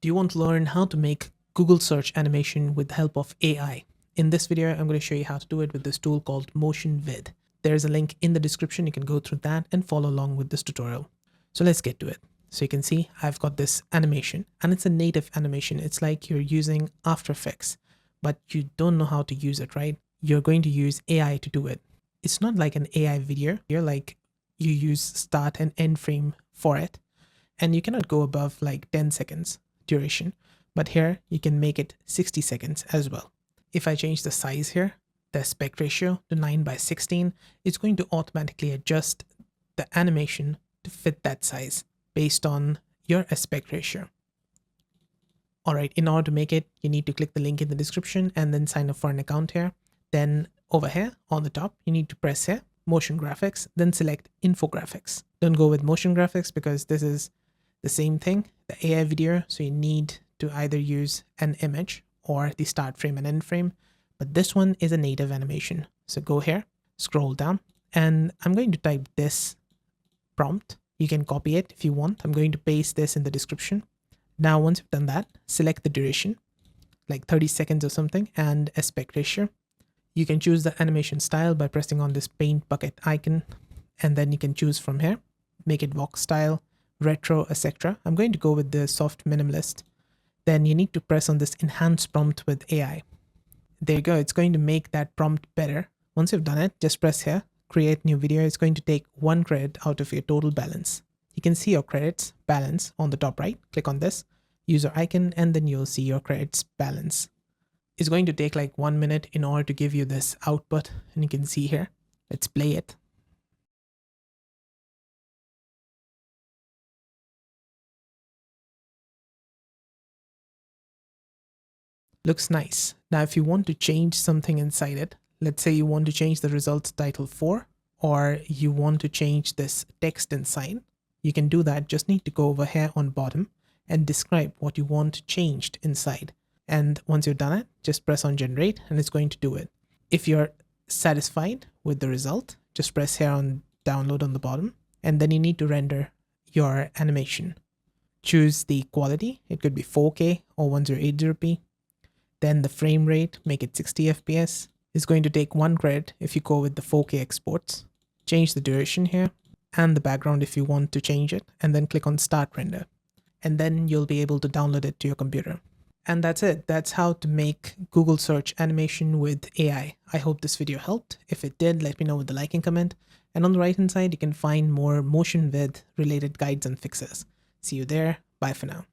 Do you want to learn how to make Google search animation with the help of AI? In this video, I'm going to show you how to do it with this tool called MotionVid. There's a link in the description. You can go through that and follow along with this tutorial. So let's get to it. So you can see I've got this animation and it's a native animation. It's like you're using After Effects, but you don't know how to use it, right? You're going to use AI to do it. It's not like an AI video. You're like you use start and end frame for it. And you cannot go above like 10 seconds duration, but here you can make it 60 seconds as well. If I change the size here, the aspect ratio to 9:16, it's going to automatically adjust the animation to fit that size based on your aspect ratio. All right, in order to make it, you need to click the link in the description and then sign up for an account here. Then over here on the top, you need to press here, motion graphics, then select infographics. Don't go with motion graphics because this is the same thing, the AI video. So you need to either use an image or the start frame and end frame, but this one is a native animation. So go here, scroll down, and I'm going to type this prompt. You can copy it if you want. I'm going to paste this in the description. Now, once you've done that, select the duration, like 30 seconds or something, and aspect ratio. You can choose the animation style by pressing on this paint bucket icon, and then you can choose from here, make it Vox style, retro, etc. I'm going to go with the soft minimalist. Then you need to press on this enhance prompt with AI. There you go. It's going to make that prompt better. Once you've done it, just press here, create new video. It's going to take 1 credit out of your total balance. You can see your credits balance on the top right. Click on this user icon, and then you'll see your credits balance. It's going to take like 1 minute in order to give you this output, and you can see here. Let's play it. Looks nice. Now, if you want to change something inside it, let's say you want to change the results title 4, or you want to change this text inside, you can do that. Just need to go over here on bottom and describe what you want changed inside. And once you've done it, just press on generate and it's going to do it. If you're satisfied with the result, just press here on download on the bottom, and then you need to render your animation. Choose the quality. It could be 4K or 1080p. Then the frame rate, make it 60 FPS. It's going to take 1 credit if you go with the 4K exports. Change the duration here and the background if you want to change it, and then click on start render. And then you'll be able to download it to your computer. And that's it. That's how to make Google search animation with AI. I hope this video helped. If it did, let me know with the like and comment. And on the right hand side, you can find more MotionVid related guides and fixes. See you there. Bye for now.